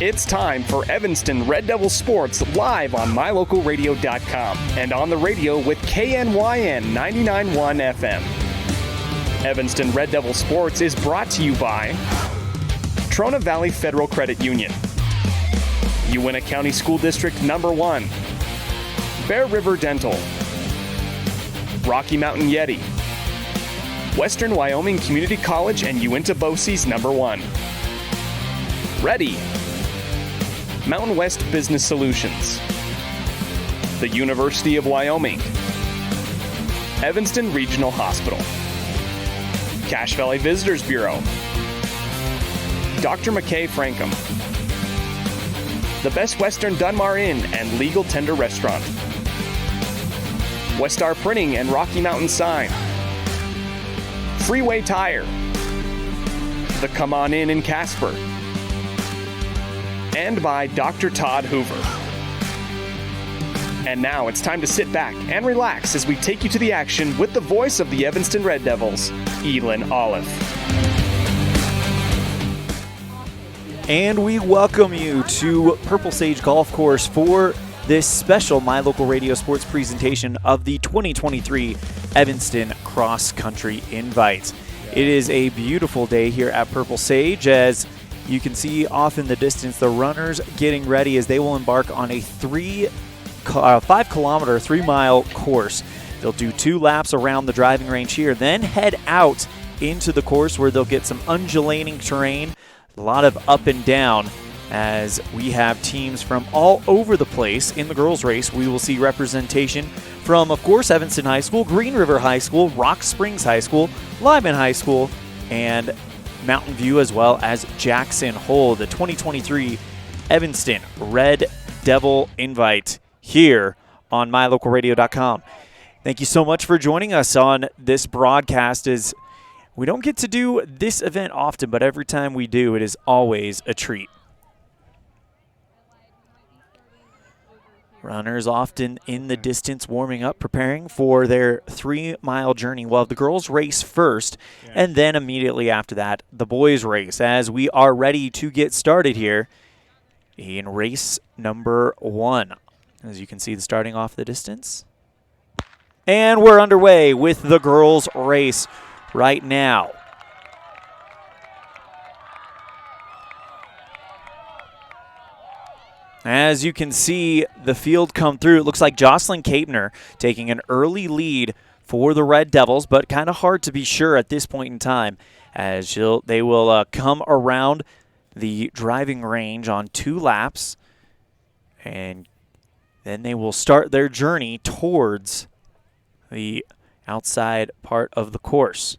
It's time for Evanston Red Devil Sports live on mylocalradio.com and on the radio with KNYN 99.1 FM. Evanston Red Devil Sports is brought to you by Trona Valley Federal Credit Union, Uintah County School District Number 1, Bear River Dental, Rocky Mountain Yeti, Western Wyoming Community College and Uintah BOCES Number 1. Ready. Mountain West Business Solutions, the University of Wyoming, Evanston Regional Hospital, Cache Valley Visitors Bureau, Dr. McKay Frankham, the Best Western Dunmar Inn and Legal Tender Restaurant, Westar Printing and Rocky Mountain Sign, Freeway Tire, the Come On in Casper, and by Dr. Todd Hoover. And now it's time to sit back and relax as we take you to the action with the voice of the Evanston Red Devils, Elin Olive. And we welcome you to Purple Sage Golf Course for this special My Local Radio Sports presentation of the 2023 Evanston Cross Country Invite. It is a beautiful day here at Purple Sage as you can see off in the distance the runners getting ready as they will embark on a 5-kilometer, 3-mile course. They'll do 2 laps around the driving range here, then head out into the course where they'll get some undulating terrain, a lot of up and down as we have teams from all over the place. In the girls' race, we will see representation from, of course, Evanston High School, Green River High School, Rock Springs High School, Lyman High School, and Mountain View, as well as Jackson Hole. The 2023 Evanston Red Devil Invite here on mylocalradio.com. Thank you so much for joining us on this broadcast. As we don't get to do this event often, but every time we do, it is always a treat. Runners often in the distance warming up, preparing for their 3-mile journey. Well, the girls race first, and then immediately after that, the boys race as we are ready to get started here in race number 1. As you can see, starting off the distance. And we're underway with the girls race right now. As you can see the field come through, it looks like Jocelyn Kapner taking an early lead for the Red Devils, but kind of hard to be sure at this point in time as they will come around the driving range on 2 laps, and then they will start their journey towards the outside part of the course.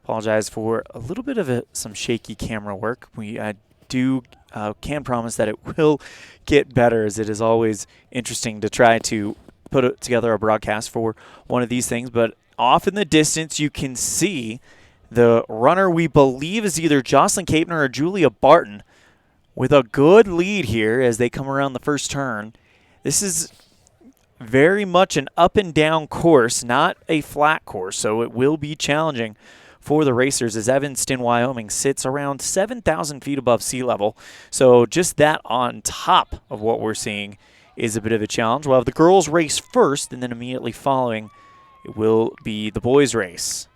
Apologize for a little bit of some shaky camera work. We can promise that it will get better, as it is always interesting to try to put together a broadcast for one of these things. But off in the distance, you can see the runner we believe is either Jocelyn Kapner or Julia Barton with a good lead here as they come around the first turn. This is very much an up and down course, not a flat course, so it will be challenging for the racers as Evanston, Wyoming sits around 7,000 feet above sea level. So just that on top of what we're seeing is a bit of a challenge. We'll have the girls race first, and then immediately following it will be the boys race.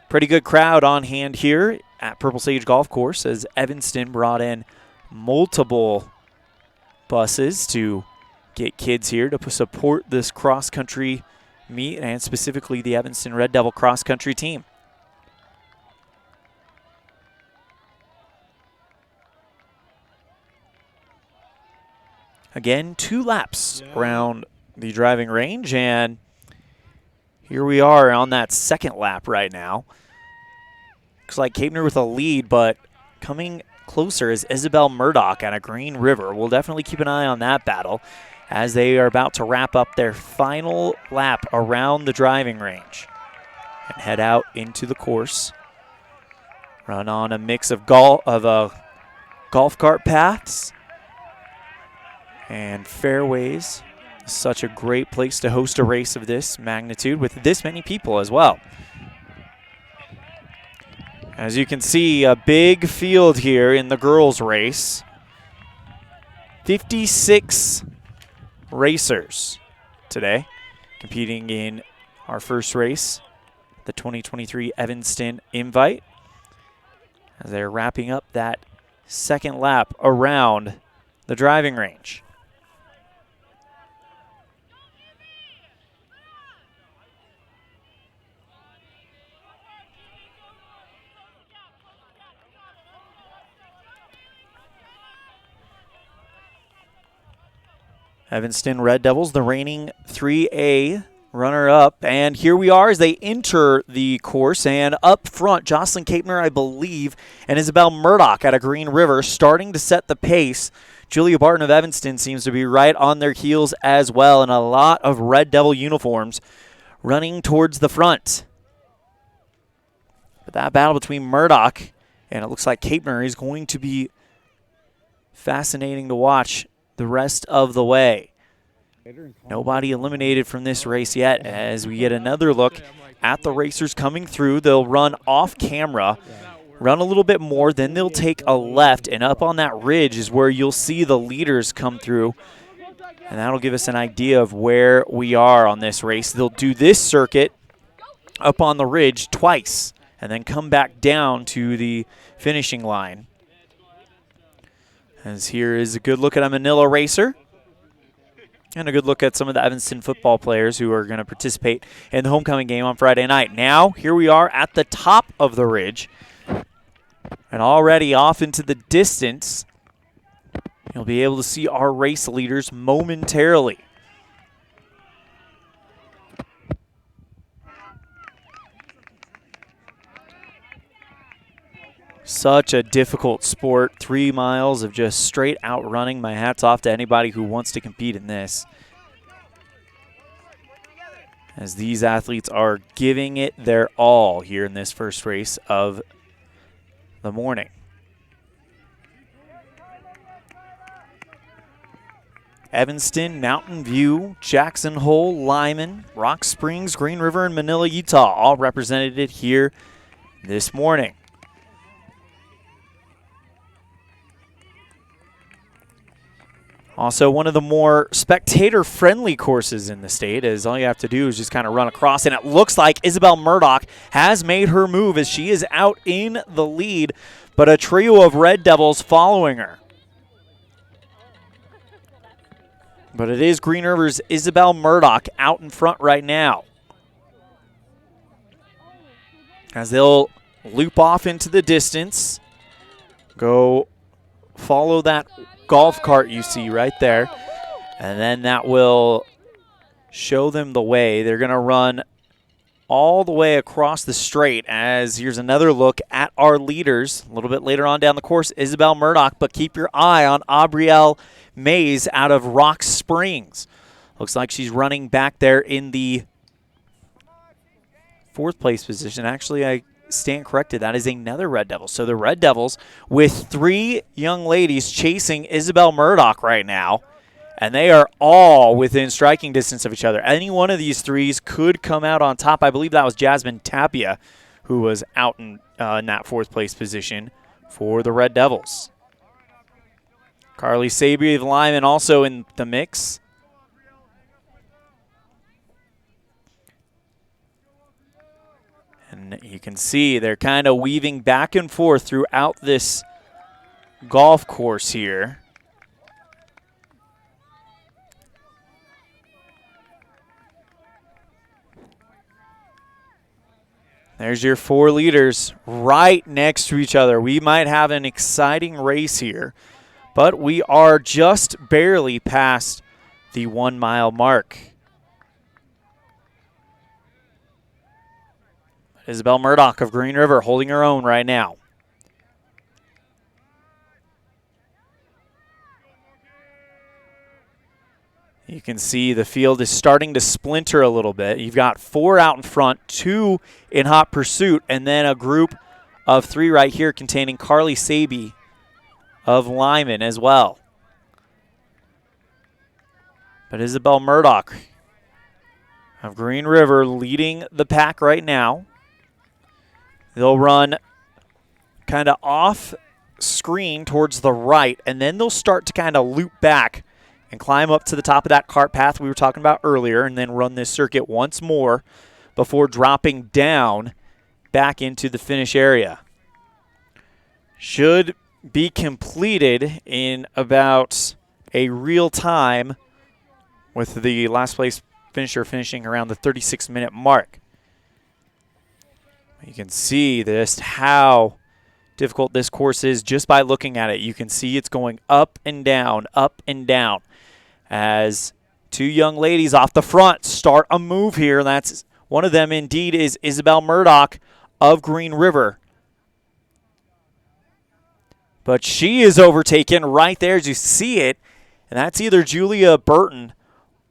Pretty good crowd on hand here at Purple Sage Golf Course as Evanston brought in multiple buses to get kids here to support this cross-country meet, and specifically the Evanston Red Devil cross-country team. Again, 2 laps around the driving range, and here we are on that second lap right now. Looks like Kapner with a lead, but coming closer is Isabel Murdoch out of Green River. We'll definitely keep an eye on that battle as they are about to wrap up their final lap around the driving range and head out into the course. Run on a mix of golf cart paths and fairways. Such a great place to host a race of this magnitude with this many people as well. As you can see, a big field here in the girls' race. 56 racers today competing in our first race, the 2023 Evanston Invite, as they're wrapping up that second lap around the driving range. Evanston Red Devils, the reigning 3A runner-up. And here we are as they enter the course. And up front, Jocelyn Kapner, I believe, and Isabel Murdoch out of Green River starting to set the pace. Julia Barton of Evanston seems to be right on their heels as well. And a lot of Red Devil uniforms running towards the front. But that battle between Murdoch and it looks like Kapner is going to be fascinating to watch the rest of the way. Nobody eliminated from this race yet as we get another look at the racers coming through. They'll run off camera, run a little bit more, then they'll take a left, and up on that ridge is where you'll see the leaders come through, and that'll give us an idea of where we are on this race. They'll do this circuit up on the ridge twice and then come back down to the finishing line. As here is a good look at a Manila racer and a good look at some of the Evanston football players who are going to participate in the homecoming game on Friday night. Now, here we are at the top of the ridge and already off into the distance. You'll be able to see our race leaders momentarily. Such a difficult sport. 3 miles of just straight out running. My hat's off to anybody who wants to compete in this, as these athletes are giving it their all here in this first race of the morning. Evanston, Mountain View, Jackson Hole, Lyman, Rock Springs, Green River, and Manila, Utah all represented here this morning. Also, one of the more spectator-friendly courses in the state, as all you have to do is just kind of run across. And it looks like Isabel Murdoch has made her move as she is out in the lead, but a trio of Red Devils following her. But it is Green River's Isabel Murdoch out in front right now, as they'll loop off into the distance, go follow that golf cart you see right there, and then that will show them the way. They're going to run all the way across the straight, as here's another look at our leaders a little bit later on down the course, Isabel Murdoch, but keep your eye on Aubrielle Mays out of Rock Springs. Looks like she's running back there in the 4th place position. Actually, I stand corrected. That is another Red Devil. So the Red Devils with 3 young ladies chasing Isabel Murdoch right now, and they are all within striking distance of each other. Any one of these 3s could come out on top. I believe that was Jasmine Tapia who was out in that 4th place position for the Red Devils. Carly Sabry of Lyman also in the mix. And you can see they're kind of weaving back and forth throughout this golf course here. There's your 4 leaders right next to each other. We might have an exciting race here, but we are just barely past the 1 mile mark. Isabel Murdoch of Green River holding her own right now. You can see the field is starting to splinter a little bit. You've got 4 out in front, 2 in hot pursuit, and then a group of 3 right here containing Carly Sabry of Lyman as well. But Isabel Murdoch of Green River leading the pack right now. They'll run kind of off screen towards the right, and then they'll start to kind of loop back and climb up to the top of that cart path we were talking about earlier, and then run this circuit once more before dropping down back into the finish area. Should be completed in about a real time, with the last place finisher finishing around the 36-minute mark. You can see just how difficult this course is just by looking at it. You can see it's going up and down as two young ladies off the front start a move here. That's one of them indeed is Isabel Murdoch of Green River. But she is overtaken right there as you see it, and that's either Julia Burton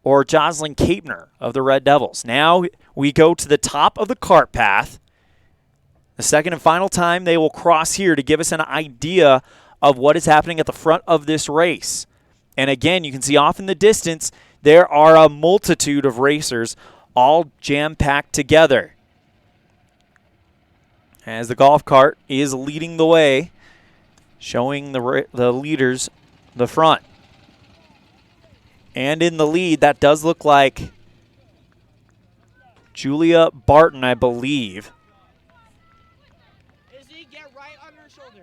or Jocelyn Kapner of the Red Devils. Now we go to the top of the cart path. The second and final time they will cross here to give us an idea of what is happening at the front of this race. And again, you can see off in the distance, there are a multitude of racers all jam-packed together. As the golf cart is leading the way, showing the leaders the front. And in the lead, that does look like Julia Barton, I believe.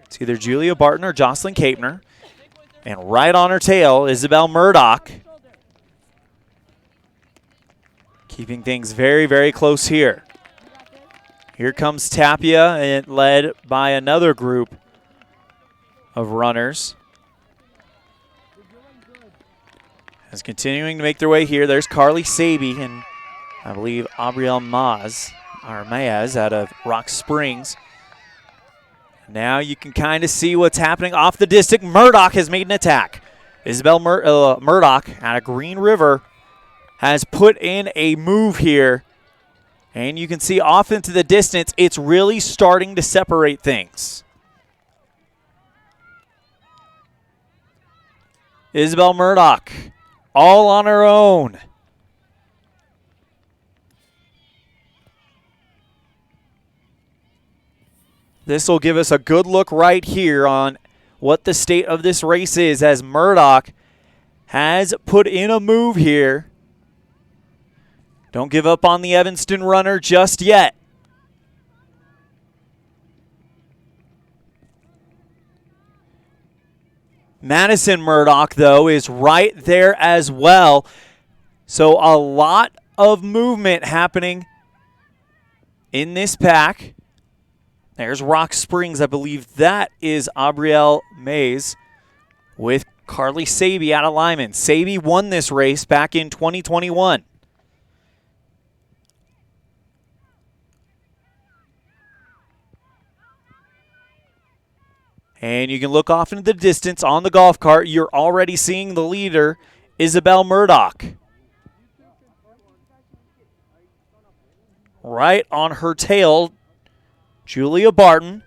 It's either Julia Barton or Jocelyn Kapner. And right on her tail, Isabel Murdoch. Keeping things very, very close here. Here comes Tapia, and led by another group of runners. As continuing to make their way here, there's Carly Saby and I believe Abrielle Maez out of Rock Springs. Now you can kind of see what's happening off the distance. Murdoch has made an attack. Isabel Murdoch out of Green River has put in a move here. And you can see off into the distance, it's really starting to separate things. Isabel Murdoch, all on her own. This will give us a good look right here on what the state of this race is, as Murdoch has put in a move here. Don't give up on the Evanston runner just yet. Madison Murdoch, though, is right there as well. So a lot of movement happening in this pack. There's Rock Springs. I believe that is Abrielle Mays with Carly Saby out of Lyman. Saby won this race back in 2021. And you can look off into the distance on the golf cart. You're already seeing the leader, Isabel Murdoch. Right on her tail, Julia Barton.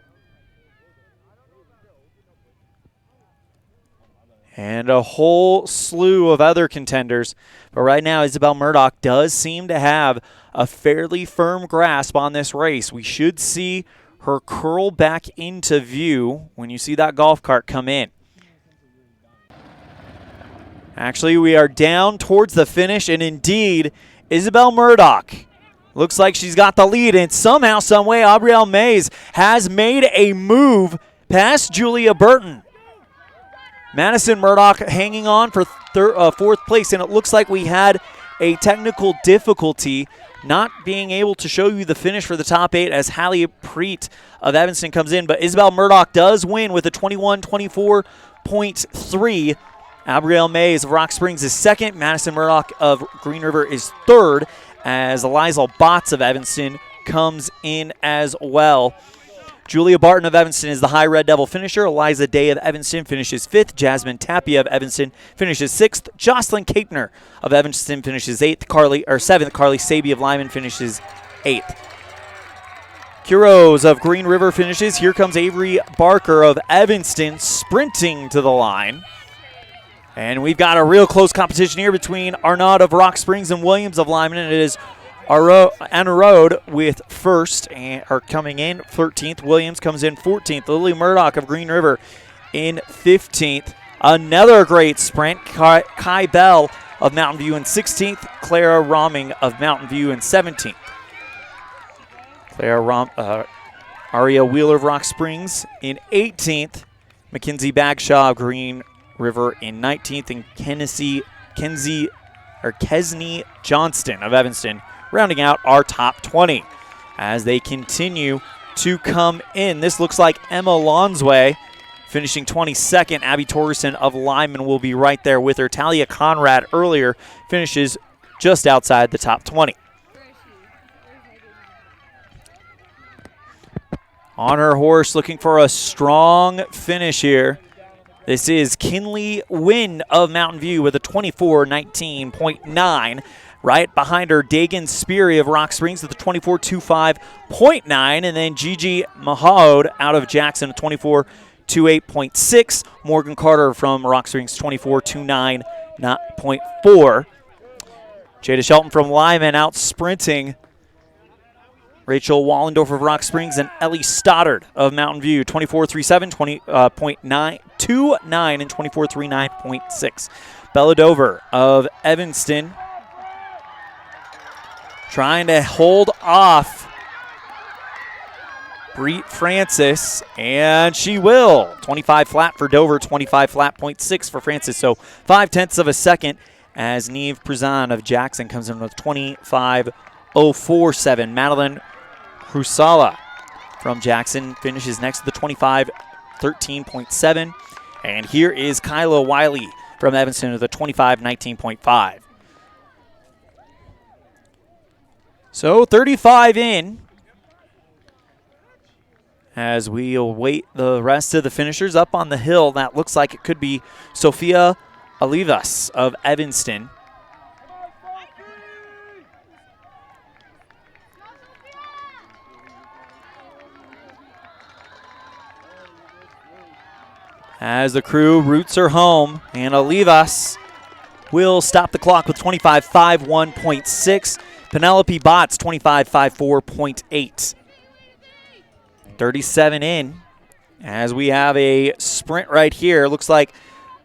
And a whole slew of other contenders. But right now, Isabel Murdoch does seem to have a fairly firm grasp on this race. We should see her curl back into view when you see that golf cart come in. Actually, we are down towards the finish, and indeed, Isabel Murdoch looks like she's got the lead, and somehow, someway, Abrielle Mays has made a move past Julia Burton. Madison Murdoch hanging on for fourth place, and it looks like we had a technical difficulty not being able to show you the finish for the top 8 as Hallie Preet of Evanston comes in, but Isabel Murdoch does win with a 21-24.3. Abrielle Mays of Rock Springs is second. Madison Murdoch of Green River is third, as Eliza Botts of Evanston comes in as well. Julia Barton of Evanston is the high Red Devil finisher. Eliza Day of Evanston finishes 5th. Jasmine Tapia of Evanston finishes 6th. Jocelyn Kapner of Evanston finishes 7th. Carly Saby of Lyman finishes 8th. Kuros of Green River finishes. Here comes Avery Barker of Evanston sprinting to the line. And we've got a real close competition here between Arnaud of Rock Springs and Williams of Lyman. And it is Road with first, are coming in 13th. Williams comes in 14th. Lily Murdoch of Green River in 15th. Another great sprint. Kai Bell of Mountain View in 16th. Clara Romming of Mountain View in 17th. Aria Wheeler of Rock Springs in 18th. Mackenzie Bagshaw of Green River in 19th. And Kesney Johnston of Evanston rounding out our top 20 as they continue to come in. This looks like Emma Lonsway finishing 22nd. Abby Torgerson of Lyman will be right there with her. Talia Conrad earlier finishes just outside the top 20. On her horse, looking for a strong finish here. This is Kinley Wynn of Mountain View with a 24:19.9. Right behind her, Dagan Speary of Rock Springs with a 24:25.9. And then Gigi Mahode out of Jackson, a 24:28.6. Morgan Carter from Rock Springs, 24:29.4. Jada Shelton from Lyman out sprinting Rachel Wallendorf of Rock Springs and Ellie Stoddard of Mountain View, 24:37, 20.929 and 24:39.6. Bella Dover of Evanston trying to hold off Breet Francis, and she will. 25 flat for Dover, 25 flat.6 for Francis, so 0.5 of a second as Neve Prezan of Jackson comes in with 25:047. Madeline Hrusala from Jackson finishes next to the 25:13.7. And here is Kyla Wiley from Evanston with a 25:19.5. So 35 in as we await the rest of the finishers. Up on the hill, that looks like it could be Sophia Olivas of Evanston. As the crew roots her home, and Olivas will stop the clock with 25:51.6. Penelope Botts, 25:54.8. 37 in as we have a sprint right here. Looks like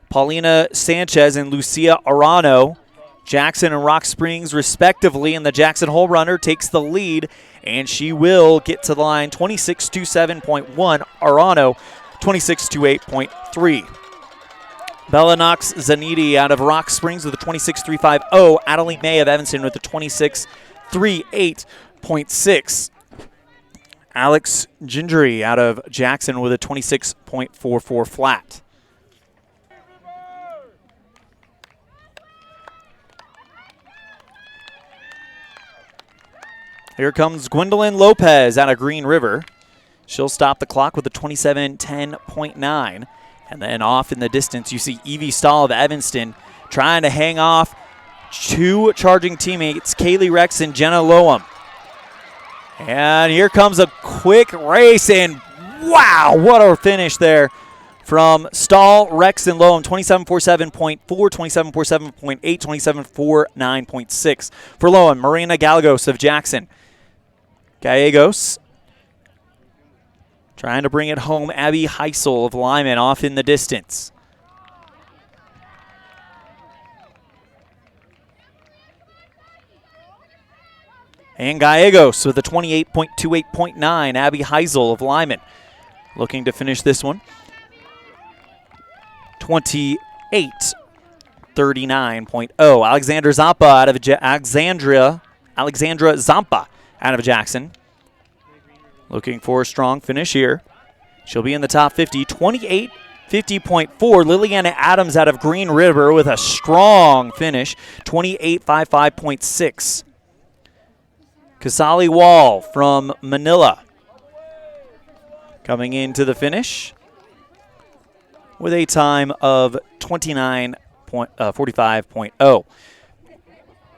Paulina Sanchez and Lucia Arano, Jackson and Rock Springs respectively, and the Jackson Hole Runner takes the lead, and she will get to the line 26:27.1. Arano 26:28.3. Bella Knox Zanidi out of Rock Springs with a 26:350. Adeline May of Evanston with a 26:38.6. Alex Gingery out of Jackson with a 26.44 flat. Here comes Gwendolyn Lopez out of Green River. She'll stop the clock with a 27:10.9. And then off in the distance, you see Evie Stahl of Evanston trying to hang off two charging teammates, Kaylee Rex and Jenna Loam. And here comes a quick race, and wow, what a finish there from Stahl, Rex, and Loam. 27:47.4, 27:47.8, 27:49.6. For Loam, Marina Gallegos of Jackson. Gallegos trying to bring it home. Abby Heisel of Lyman off in the distance. And Gallegos with a 28.28.9. Abby Heisel of Lyman looking to finish this one 28:39.0. Alexandra Zampa out of Alexandra Zampa out of Jackson. Looking for a strong finish here. She'll be in the top 50. 28:50.4. Liliana Adams out of Green River with a strong finish. 28:55.6. Kasali Wall from Manila coming into the finish with a time of 29:45.0.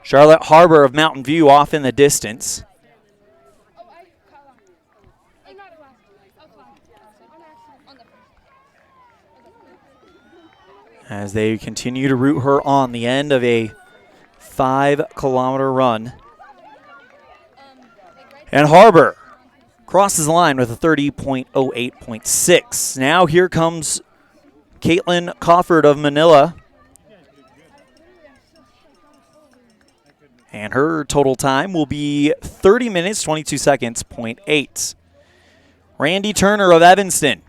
Charlotte Harbor of Mountain View off in the distance. As they continue to root her on the end of a 5-kilometer run. And Harbor crosses the line with a 30.08.6. Now here comes Caitlin Cofford of Manila. And her total time will be 30 minutes, 22 seconds, .8. Randy Turner of Evanston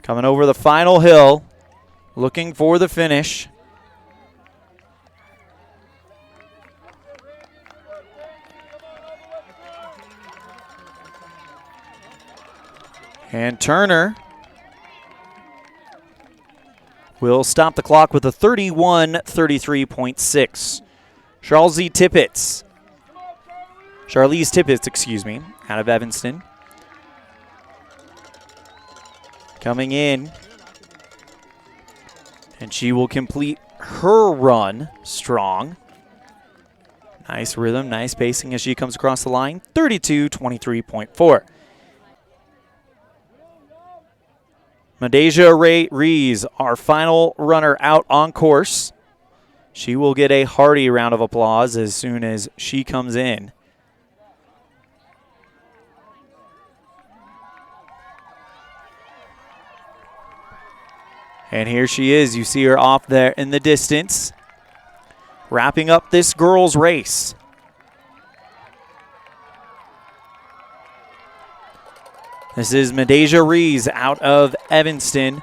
coming over the final hill, looking for the finish. And Turner will stop the clock with a 31:33.6. Charlize Tippett, out of Evanston. Coming in. And she will complete her run strong. Nice rhythm, nice pacing as she comes across the line. 32:23.4. Medeja Rees, our final runner out on course. She will get a hearty round of applause as soon as she comes in. And here she is. You see her off there in the distance, wrapping up this girls' race. This is Medeja Rees out of Evanston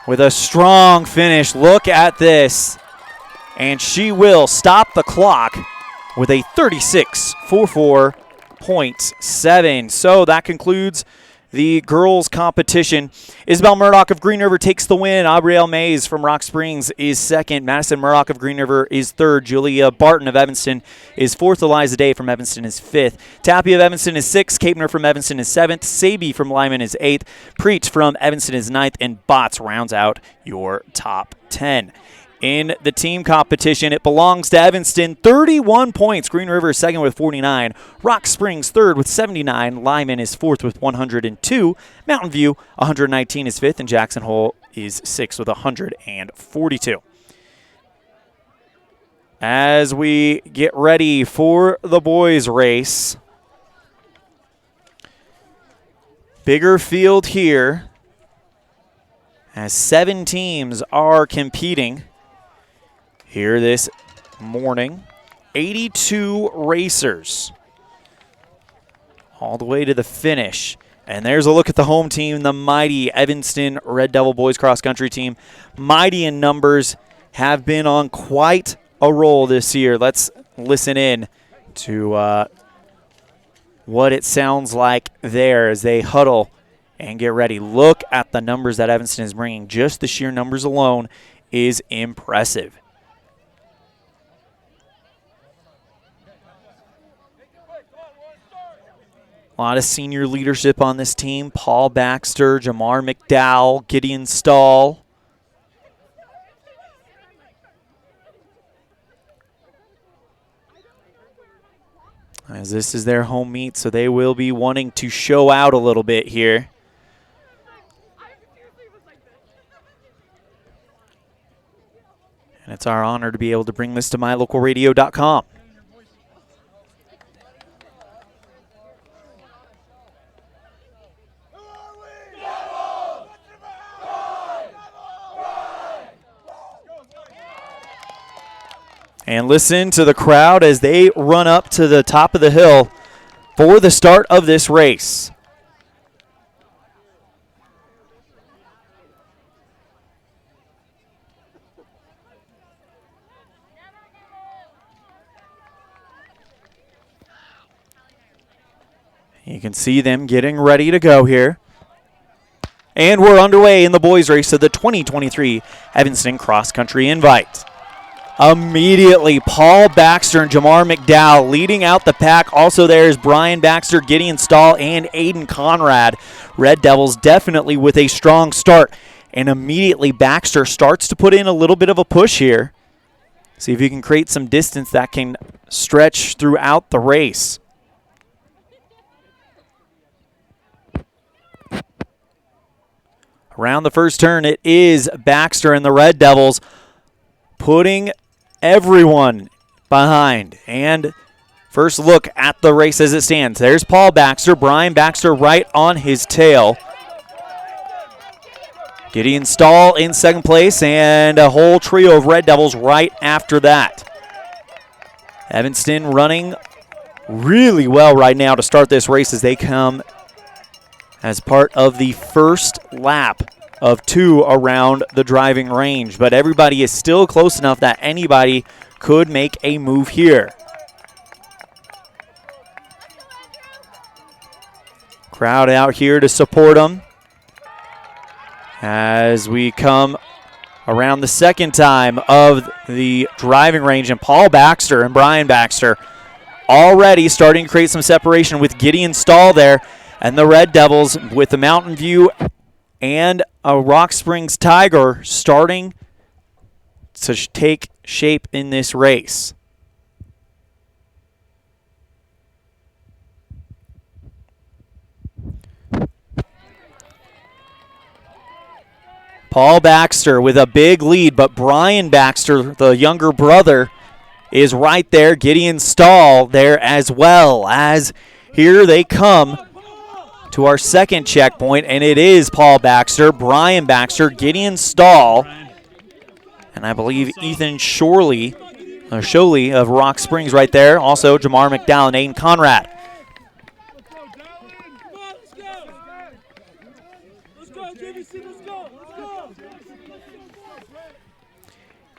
with a strong finish. Look at this. And she will stop the clock with a 36:44.7. So that concludes the girls' competition. Isabel Murdoch of Green River takes the win. Aubrielle Mays from Rock Springs is second. Madison Murdoch of Green River is third. Julia Barton of Evanston is fourth. Eliza Day from Evanston is fifth. Tappy of Evanston is sixth. Capener from Evanston is seventh. Saby from Lyman is eighth. Preach from Evanston is ninth. And Botts rounds out your top 10. In the team competition, it belongs to Evanston, 31 points. Green River is second with 49. Rock Springs third with 79. Lyman is fourth with 102. Mountain View, 119 is fifth. And Jackson Hole is sixth with 142. As we get ready for the boys' race, bigger field here as 7 teams are competing here this morning. 82 racers all the way to the finish. And there's a look at the home team, the mighty Evanston Red Devil boys cross country team. Mighty in numbers, have been on quite a roll this year. Let's listen in to what it sounds like there as they huddle and get ready. Look at the numbers that Evanston is bringing. Just the sheer numbers alone is impressive. A lot of senior leadership on this team. Paul Baxter, Jamar McDowell, Gideon Stahl. As this is their home meet, so they will be wanting to show out a little bit here. And it's our honor to be able to bring this to mylocalradio.com. And listen to the crowd as they run up to the top of the hill for the start of this race. You can see them getting ready to go here. And we're underway in the boys' race of the 2023 Evanston Cross Country Invite. Immediately, Paul Baxter and Jamar McDowell leading out the pack. Also there is Brian Baxter, Gideon Stahl, and Aiden Conrad. Red Devils definitely with a strong start. And immediately Baxter starts to put in a little bit of a push here. See if he can create some distance that can stretch throughout the race. Around the first turn, it is Baxter and the Red Devils putting everyone behind. And First look at the race as it stands. There's Paul Baxter. Brian Baxter right on his tail. Gideon Stahl in second place, and a whole trio of Red Devils right after that. Evanston running really well right now to start this race as they come as part of the first lap of 2 around the driving range. But everybody is still close enough that anybody could make a move here. Crowd out here to support them as we come around the second time of the driving range, and Paul Baxter and Brian Baxter already starting to create some separation with Gideon Stahl there, and the Red Devils with the Mountain View and a Rock Springs Tiger starting to take shape in this race. Paul Baxter with a big lead, but Brian Baxter, the younger brother, is right there. Gideon Stahl there as well, as here they come to our second checkpoint, and it is Paul Baxter, Brian Baxter, Gideon Stahl, and I believe Ethan Shorley of Rock Springs right there. Also Jamar McDowell and Aiden Conrad.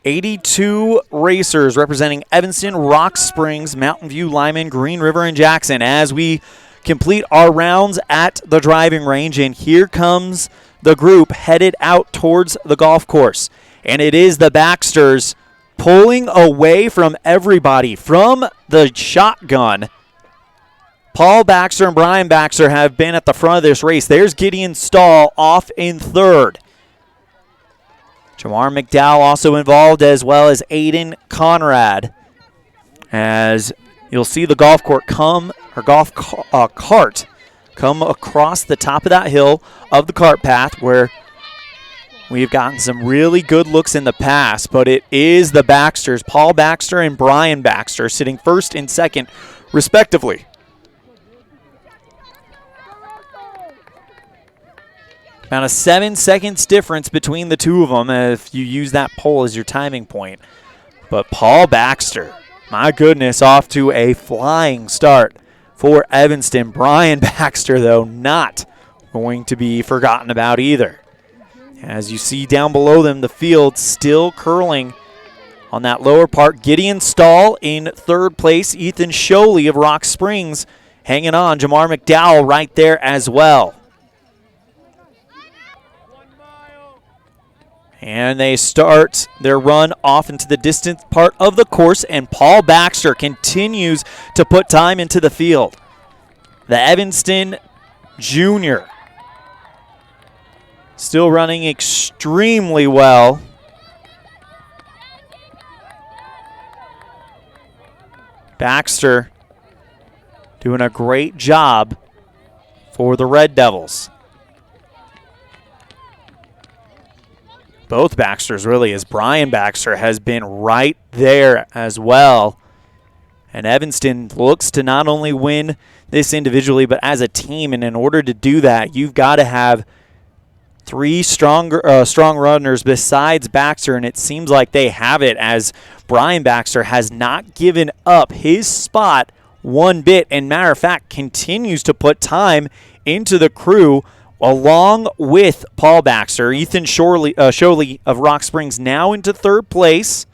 82 racers representing Evanston, Rock Springs, Mountain View, Lyman, Green River, and Jackson as we complete our rounds at the driving range. And here comes the group headed out towards the golf course. And it is the Baxters pulling away from everybody from the shotgun. Paul Baxter and Brian Baxter have been at the front of this race. There's Gideon Stahl off in third. Jamar McDowell also involved, as well as Aiden Conrad. As you'll see the cart come across the top of that hill of the cart path, where we've gotten some really good looks in the past, but it is the Baxters, Paul Baxter and Brian Baxter, sitting first and second, respectively. About a 7 seconds difference between the two of them if you use that pole as your timing point. But Paul Baxter, my goodness, off to a flying start for Evanston. Brian Baxter, though, not going to be forgotten about either. As you see down below them, the field still curling on that lower part. Gideon Stahl in third place. Ethan Sholey of Rock Springs hanging on. Jamar McDowell right there as well. And they start their run off into the distant part of the course, and Paul Baxter continues to put time into the field. The Evanston junior still running extremely well. Baxter doing a great job for the Red Devils. Both Baxters, really, as Brian Baxter has been right there as well. And Evanston looks to not only win this individually, but as a team. And in order to do that, you've got to have three strong runners besides Baxter, and it seems like they have it, as Brian Baxter has not given up his spot one bit, and matter of fact, continues to put time into the crew along with Paul Baxter. Ethan Sholey of Rock Springs now into third place.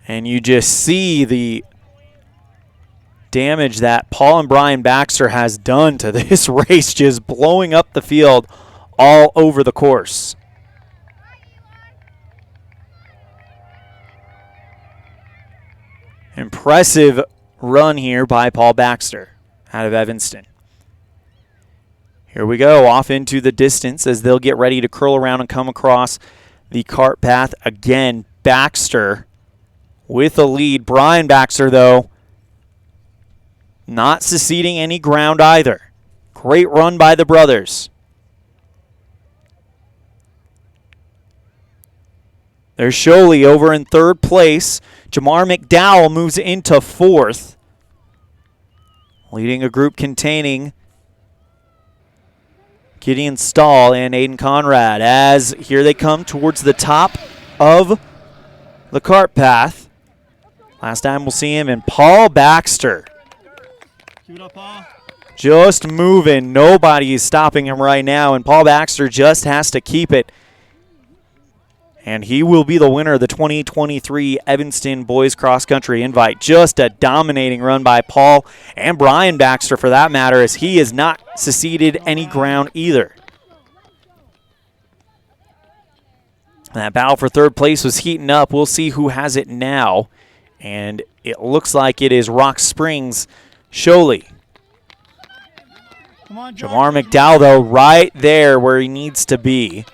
And you just see the damage that Paul and Brian Baxter has done to this race, just blowing up the field all over the course. Impressive run here by Paul Baxter out of Evanston. Here we go, off into the distance as they'll get ready to curl around and come across the cart path again. Baxter with a lead. Brian Baxter, though, not ceding any ground either. Great run by the brothers. There's Sholey over in third place. Jamar McDowell moves into fourth, leading a group containing Gideon Stahl and Aiden Conrad as here they come towards the top of the cart path. Last time we'll see him, and Paul Baxter. Keep it up, Paul. Just moving. Nobody is stopping him right now, and Paul Baxter just has to keep it. And he will be the winner of the 2023 Evanston Boys Cross Country Invite. Just a dominating run by Paul and Brian Baxter, for that matter, as he has not ceded any ground either. That battle for third place was heating up. We'll see who has it now. And it looks like it is Rock Springs Sholey. Jamar McDowell, though, right there where he needs to be.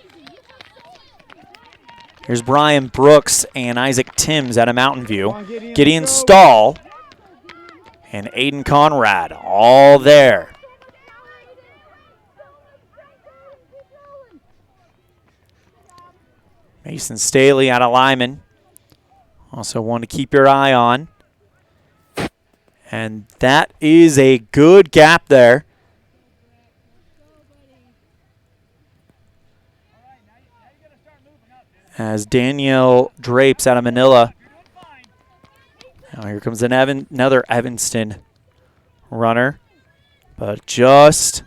Here's Brian Brooks and Isaac Timms out of Mountain View. Gideon Stahl and Aiden Conrad, all there. Mason Staley out of Lyman. Also one to keep your eye on. And that is a good gap there. As Danielle Drapes out of Manila. Now here comes another Evanston runner. But just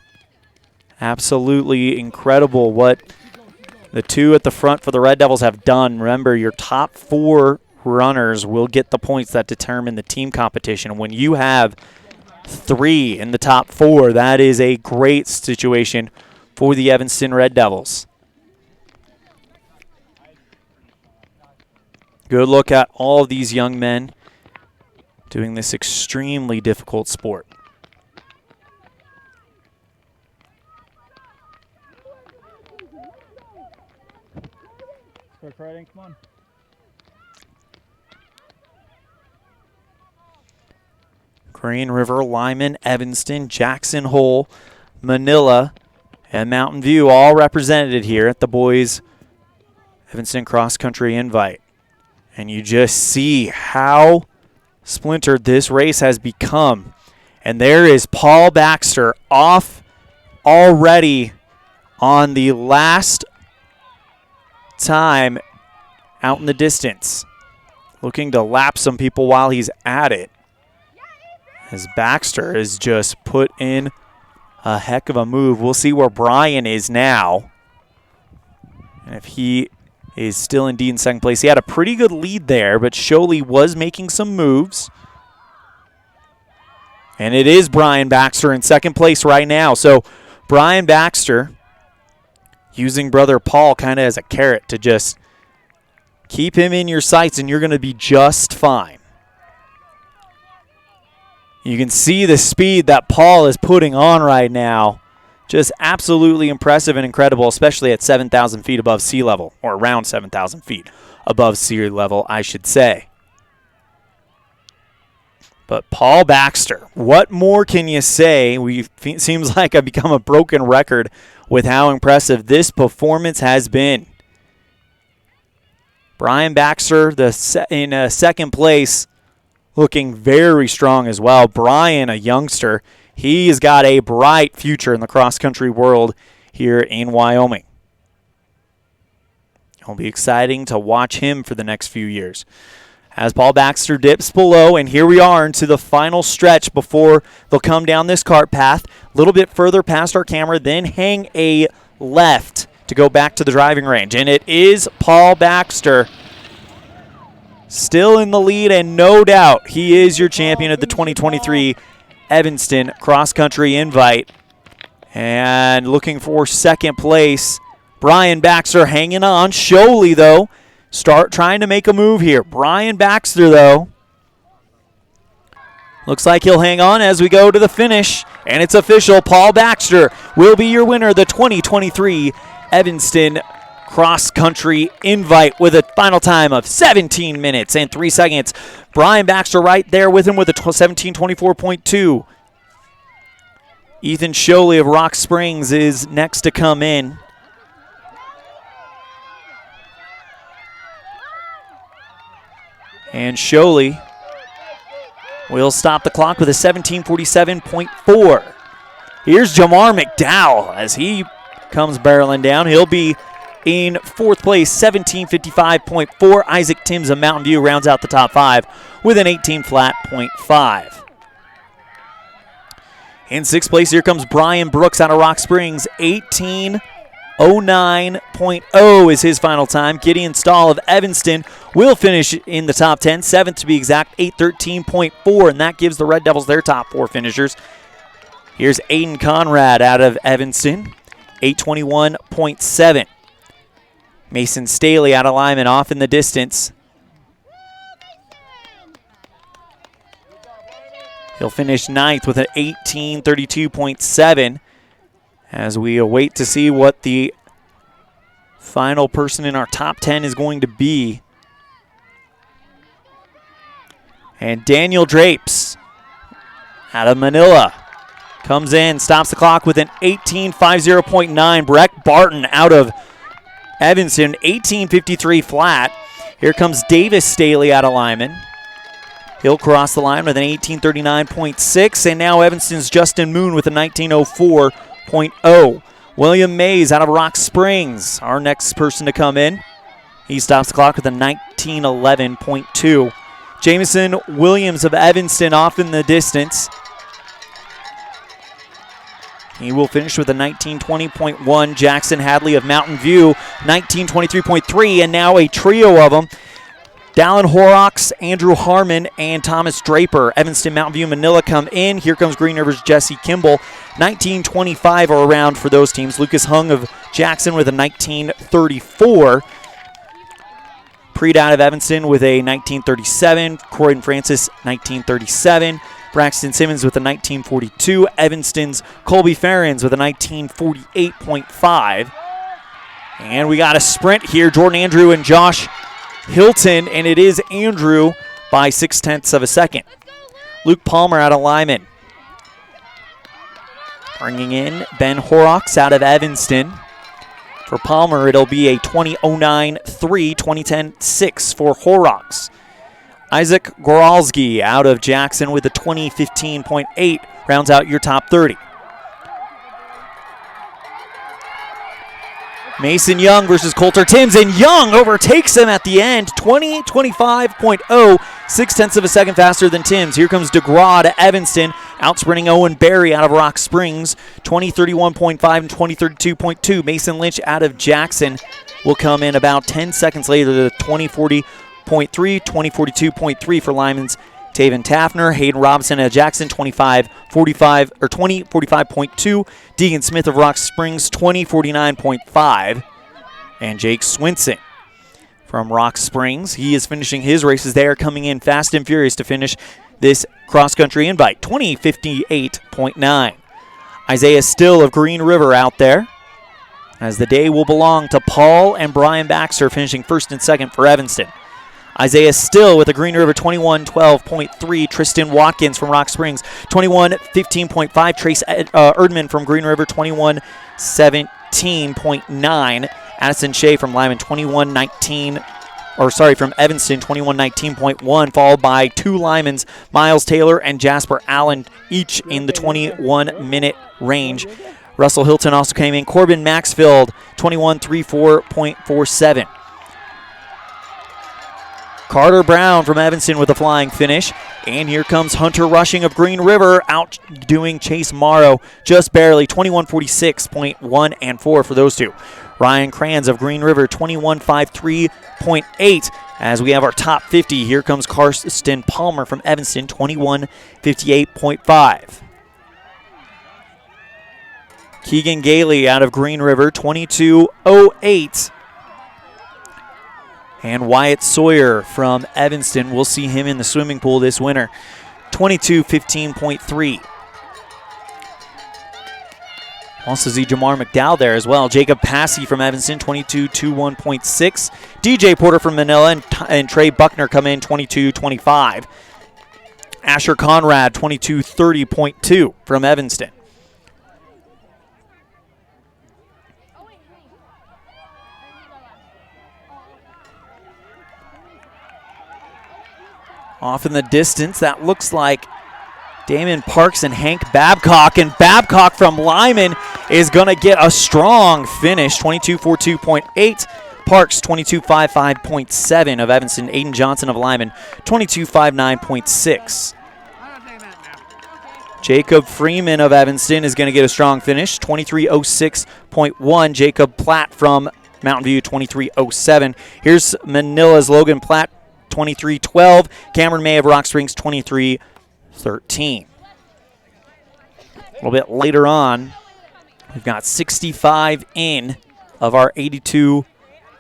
absolutely incredible what the two at the front for the Red Devils have done. Remember, your top four runners will get the points that determine the team competition. When you have three in the top four, that is a great situation for the Evanston Red Devils. Good look at all of these young men doing this extremely difficult sport. Start riding, come on. Green River, Lyman, Evanston, Jackson Hole, Manila, and Mountain View all represented here at the boys Evanston Cross Country Invite. And you just see how splintered this race has become. And there is Paul Baxter off already on the last time out in the distance, looking to lap some people while he's at it. As Baxter has just put in a heck of a move. We'll see where Brian is now. And if he is still indeed in second place. He had a pretty good lead there, but Sholey was making some moves. And it is Brian Baxter in second place right now. So Brian Baxter using brother Paul kind of as a carrot to just keep him in your sights, and you're going to be just fine. You can see the speed that Paul is putting on right now. Just absolutely impressive and incredible, especially at 7,000 feet above sea level, or around 7,000 feet above sea level, I should say. But Paul Baxter, what more can you say? Seems like I've become a broken record with how impressive this performance has been. Brian Baxter in second place, looking very strong as well. Brian, a youngster, he's got a bright future in the cross-country world here in Wyoming. It'll be exciting to watch him for the next few years. As Paul Baxter dips below, and here we are into the final stretch before they'll come down this cart path, a little bit further past our camera, then hang a left to go back to the driving range. And it is Paul Baxter still in the lead, and no doubt he is your champion of the 2023 Evanston Cross Country Invite. And looking for second place, Brian Baxter hanging on. Sholey, though, trying to make a move here. Brian Baxter, though, looks like he'll hang on as we go to the finish. And it's official. Paul Baxter will be your winner of the 2023 Evanston Cross Country Invite with a final time of 17 minutes and 3 seconds. Brian Baxter right there with him with a 17:24.2. Ethan Sholey of Rock Springs is next to come in. And Sholey will stop the clock with a 17:47.4. Here's Jamar McDowell as he comes barreling down. He'll be in fourth place, 17:55.4. Isaac Timms of Mountain View rounds out the top five with an 18.5. In sixth place, here comes Brian Brooks out of Rock Springs. 18:09.0 is his final time. Gideon Stahl of Evanston will finish in the top 10, seventh to be exact, 8:13.4, and that gives the Red Devils their top four finishers. Here's Aiden Conrad out of Evanston, 8:21.7. Mason Staley out of Lyman off in the distance. He'll finish ninth with an 18:32.7 as we await to see what the final person in our top 10 is going to be. And Daniel Drapes out of Manila comes in, stops the clock with an 18:50.9. Breck Barton out of Evanston, 18:53 flat. Here comes Davis Staley out of Lyman. He'll cross the line with an 18:39.6, and now Evanston's Justin Moon with a 19:04.0. William Mays out of Rock Springs, our next person to come in. He stops the clock with a 19:11.2. Jameson Williams of Evanston off in the distance. He will finish with a 19:20.1. Jackson Hadley of Mountain View, 19:23.3, and now a trio of them. Dallin Horrocks, Andrew Harmon, and Thomas Draper. Evanston, Mountain View, Manila come in. Here comes Green River's Jesse Kimball. 19:25 are around for those teams. Lucas Hung of Jackson with a 19:34. Preet out of Evanston with a 19:37. Croydon Francis, 19:37. Braxton Simmons with a 19:42. Evanston's Colby Ferrens with a 19:48.5. And we got a sprint here. Jordan Andrew and Josh Hilton, and it is Andrew by 0.6 of a second. Luke Palmer out of Lyman. Bringing in Ben Horrocks out of Evanston. For Palmer, it'll be a 20:09.3, 20:10.6 for Horrocks. Isaac Goralski out of Jackson with a 20:15.8 rounds out your top 30. Mason Young versus Coulter Timms, and Young overtakes him at the end, 20:25.0, 0.6 of a second faster than Timms. Here comes DeGraw to Evanston, outsprinting Owen Berry out of Rock Springs, 20:31.5 and 20:32.2. Mason Lynch out of Jackson will come in about 10 seconds later to 20:40.3, 20:42.3 for Lyman's Taven Taffner. Hayden Robinson at Jackson, 20:45.2. Deegan Smith of Rock Springs, 20:49.5. And Jake Swinson from Rock Springs. He is finishing his races. They are coming in fast and furious to finish this cross-country invite, 20:58.9. Isaiah Still of Green River out there, as the day will belong to Paul and Brian Baxter, finishing first and second for Evanston. Isaiah Still with a Green River 21:12.3. Tristan Watkins from Rock Springs 21:15.5. Trace Erdman from Green River 21:17.9. Addison Shea from Lyman from Evanston 21:19.1, followed by two Lymans, Miles Taylor and Jasper Allen, each in the 21-minute range. Russell Hilton also came in. Corbin Maxfield 21:34.47. Carter Brown from Evanston with a flying finish. And here comes Hunter Rushing of Green River, outdoing Chase Morrow just barely, 21:46.1 and 4 for those two. Ryan Kranz of Green River, 21:53.8. As we have our top 50, here comes Karsten Palmer from Evanston, 21:58.5. Keegan Gailey out of Green River, 22:08. And Wyatt Sawyer from Evanston, we'll see him in the swimming pool this winter, 22:15.3. Also see Jamar McDowell there as well. Jacob Passy from Evanston, 22:21.6. DJ Porter from Manila and Trey Buckner come in 22:25. Asher Conrad, 22:30.2 from Evanston. Off in the distance, that looks like Damon Parks and Hank Babcock. And Babcock from Lyman is going to get a strong finish, 22.42.8. Parks, 22.55.7 of Evanston. Aiden Johnson of Lyman, 22.59.6. Jacob Freeman of Evanston is going to get a strong finish, 23.06.1. Jacob Platt from Mountain View, 23.07. Here's Manila's Logan Platt, 23.12. Cameron May of Rock Springs, 23.13. A little bit later on, we've got 65 in of our 82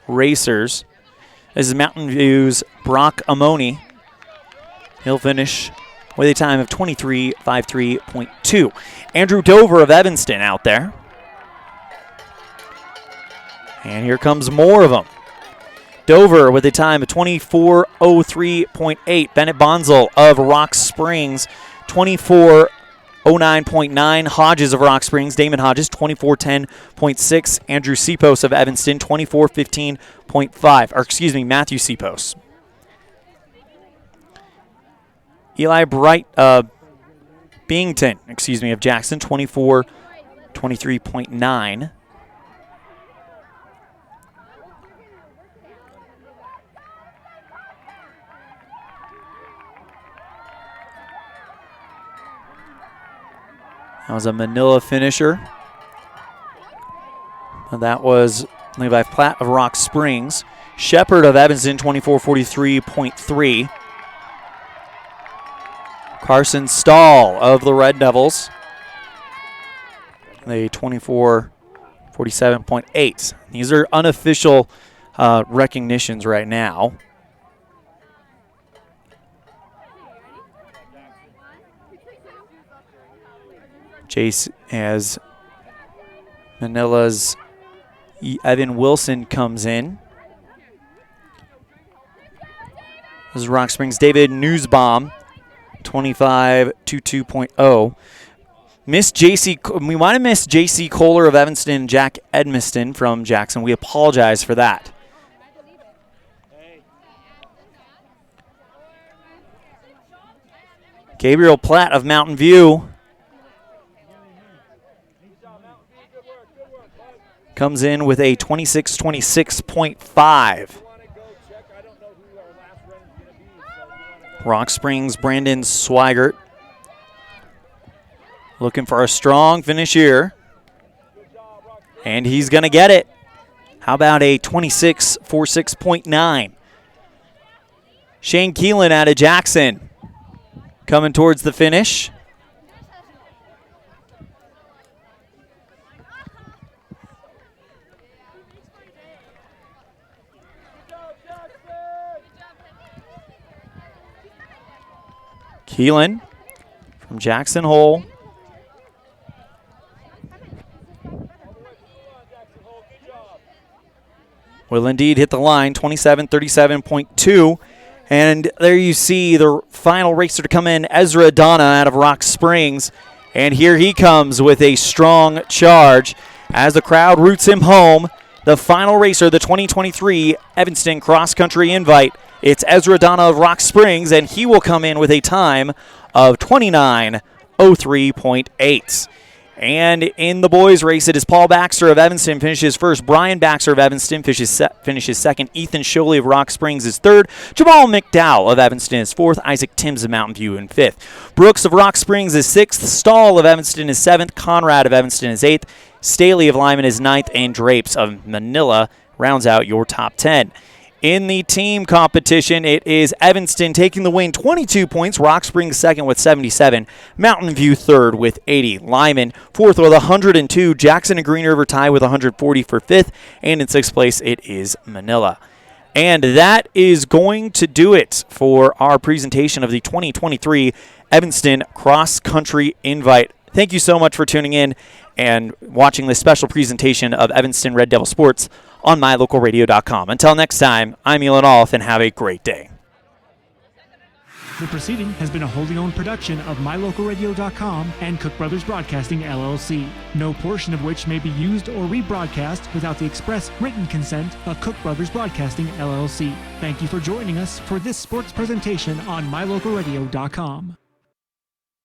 racers. This is Mountain View's Brock Amoni. He'll finish with a time of 23.53.2. Andrew Dover of Evanston out there. And here comes more of them. Dover with a time of 24.03.8. Bennett Bonzel of Rock Springs, 24.09.9. Hodges of Rock Springs, Damon Hodges, 24.10.6. Andrew Sipos of Evanston, 24.15.5. Or excuse me, Matthew Sipos. Eli Bright, Bington, of Jackson, 24.23.9. That was a Manila finisher. And that was Levi Platt of Rock Springs. Shepard of Evanston, 24.43.3. Carson Stahl of the Red Devils, a 24.47.8. These are unofficial recognitions right now. Jace as Manila's Evan Wilson comes in. This is Rock Springs' David Newsbaum, 25.22.0. We might have missed J.C. Kohler of Evanston and Jack Edmiston from Jackson. We apologize for that. Gabriel Platt of Mountain View comes in with a 26.26.5. Rock Springs' Brandon Swigert looking for a strong finish here. And he's going to get it. How about a 26.46.9? Shane Keelan out of Jackson coming towards the finish. Keelan from Jackson Hole. Will indeed hit the line, 27.37.2. And there you see the final racer to come in, Ezra Donna out of Rock Springs. And here he comes with a strong charge as the crowd roots him home. The final racer, the 2023 Evanston Cross Country Invite. It's Ezra Donna of Rock Springs, and he will come in with a time of 29.03.8. And in the boys' race, it is Paul Baxter of Evanston finishes first. Brian Baxter of Evanston finishes second. Ethan Sholey of Rock Springs is third. Jamal McDowell of Evanston is fourth. Isaac Timms of Mountain View in fifth. Brooks of Rock Springs is sixth. Stahl of Evanston is seventh. Conrad of Evanston is eighth. Staley of Lyman is ninth. And Drapes of Manila rounds out your top 10. In the team competition, it is Evanston taking the win, 22 points. Rock Springs second with 77. Mountain View third with 80. Lyman fourth with 102. Jackson and Green River tie with 140 for fifth. And in sixth place, it is Manila. And that is going to do it for our presentation of the 2023 Evanston Cross Country Invite. Thank you so much for tuning in and watching this special presentation of Evanston Red Devil Sports on mylocalradio.com. Until next time, I'm Elon Olf, and have a great day. The proceeding has been a wholly owned production of MyLocalRadio.com and Cook Brothers Broadcasting, LLC, no portion of which may be used or rebroadcast without the express written consent of Cook Brothers Broadcasting, LLC. Thank you for joining us for this sports presentation on MyLocalRadio.com.